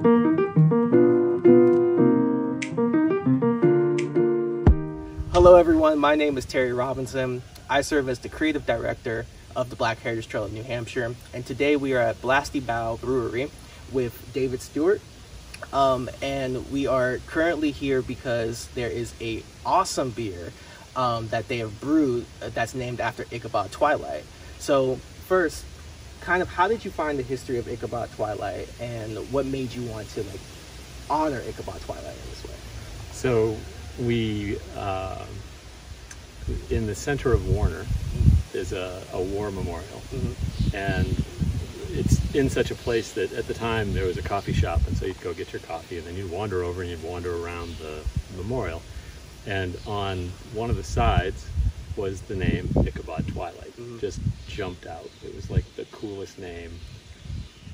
Hello everyone, my name is Terry Robinson. I serve as the creative director of the Black Heritage Trail of New Hampshire, and today we are at Blasty Bough Brewery with David Stewart. And we are currently here because there is a awesome beer that they have brewed that's named after Ichabod Twilight. So first, kind of how did you find the history of Ichabod Twilight, and what made you want to honor Ichabod Twilight in this way? So we, in the center of Warner, is a war memorial, and it's in such a place that at the time there was a coffee shop, and so you'd go get your coffee, and then you'd wander over and you'd wander around the memorial, and on one of the sides was the name Ichabod Twilight. Just jumped out. It was like the coolest name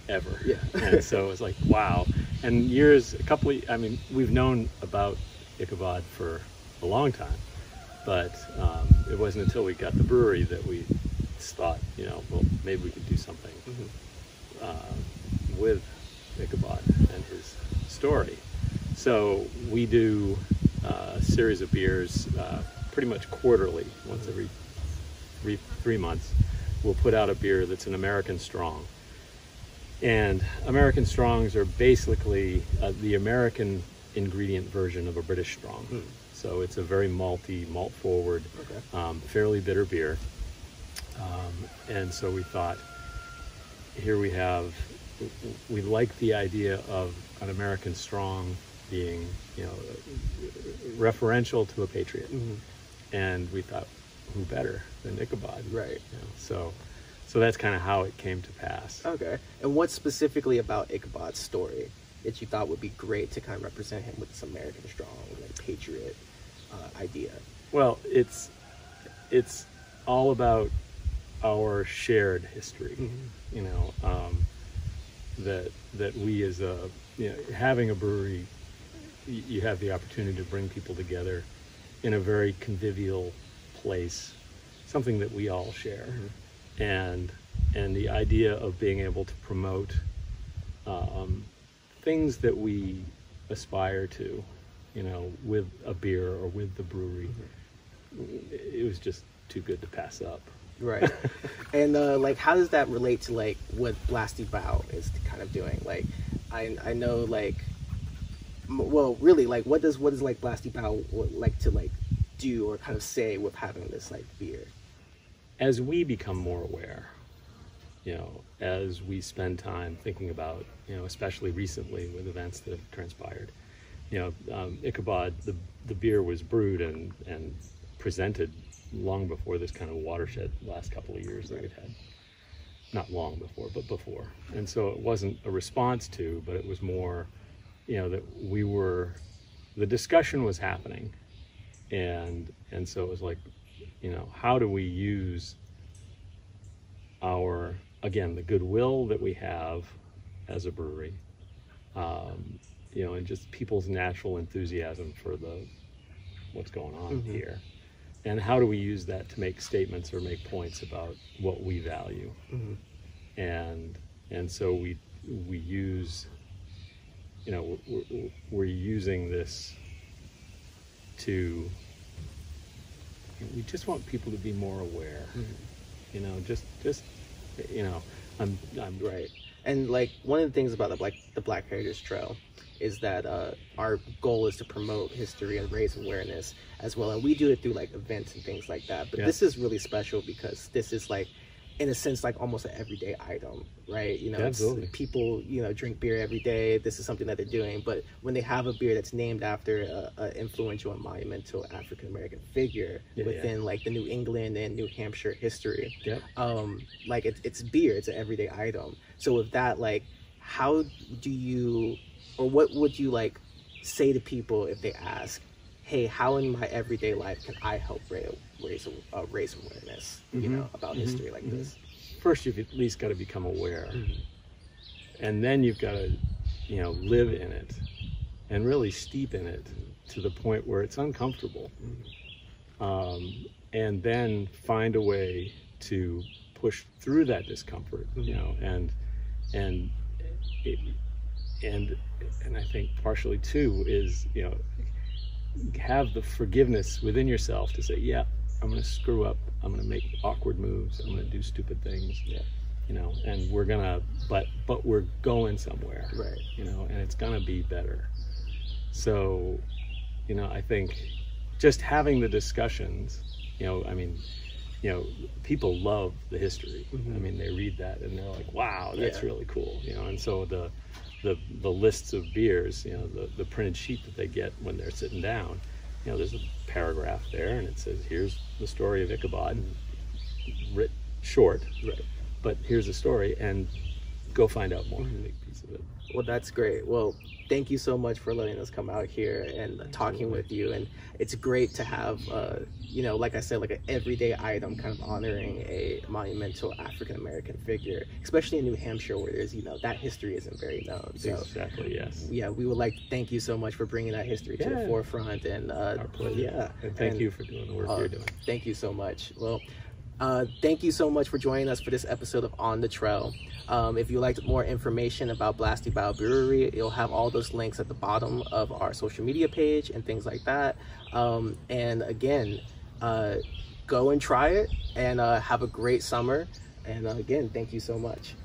ever. Yeah. And so it was like, wow. And we've known about Ichabod for a long time, but it wasn't until we got the brewery that we thought, well, maybe we could do something with Ichabod and his story. So we do a series of beers pretty much quarterly, once every 3 months. We'll put out a beer that's an American Strong. And American Strongs are basically the American ingredient version of a British Strong. So it's a very malty, malt forward, fairly bitter beer. And so we thought, here we like the idea of an American Strong being, referential to a patriot. And we thought, who better than Ichabod? Right. So that's kind of how it came to pass. Okay. And what specifically about Ichabod's story that you thought would be great to kind of represent him with this American Strong, patriot idea? Well, it's all about our shared history. That we as having a brewery, you have the opportunity to bring people together in a very convivial place, something that we all share. And the idea of being able to promote things that we aspire to, with a beer or with the brewery, it was just too good to pass up. Right. And how does that relate to what Blasty Bough is kind of doing? I know what does Blasty Bough like to do or kind of say with having this beer? As we become more aware, as we spend time thinking about, especially recently with events that have transpired, Ichabod, the beer was brewed and presented long before this kind of watershed last couple of years that we've had. Not long before, but before. And so it wasn't a response to, but it was more, that the discussion was happening. And so it was like, how do we use the goodwill that we have as a brewery, and just people's natural enthusiasm for what's going on here. And how do we use that to make statements or make points about what we value? And so we use, we're using this to, we just want people to be more aware. I'm right. And one of the things about the Black Heritage Trail is that our goal is to promote history and raise awareness as well, and we do it through events and things like that. But this is really special because this is in a sense almost an everyday item, right? Absolutely. People drink beer every day. This is something that they're doing, but when they have a beer that's named after an influential and monumental African American figure within the New England and New Hampshire history, it's beer. It's an everyday item. So with that, how do you, or what would you say to people if they ask, hey, how in my everyday life can I help raise awareness, about history like this? First, you've at least got to become aware, and then you've got to, live in it, and really steep in it to the point where it's uncomfortable, and then find a way to push through that discomfort, and and I think partially too is, you know, have the forgiveness within yourself to say, yeah, I'm going to screw up, I'm going to make awkward moves, I'm going to do stupid things, Yeah. you know, and we're gonna, but we're going somewhere, Right. you know, and it's gonna be better. So, you know, I think just having the discussions, you know, I mean, you know, people love the history. Mm-hmm. I mean, they read that and they're like, wow, that's Yeah. really cool, you know. And so the lists of beers, you know, the printed sheet that they get when they're sitting down, you know, there's a paragraph there and it says, here's the story of Ichabod, writ short, Right. but here's the story, and go find out more. Mm-hmm. Big piece of it. Well, that's great. Well, thank you so much for letting us come out here and talking with you. And it's great to have, you know, like I said, like an everyday item kind of honoring a monumental African-American figure, especially in New Hampshire where there's, you know, that history isn't very known. So Exactly, yes. yeah, we would like to thank you so much for bringing that history to the forefront. And Our pleasure. yeah. And thank you for doing the work you're doing. Thank you so much. Well, thank you so much for joining us for this episode of On the Trail. If you'd like more information about Blasty Bough Brewery, you'll have all those links at the bottom of our social media page and things like that. And again, go and try it and have a great summer. And again, thank you so much.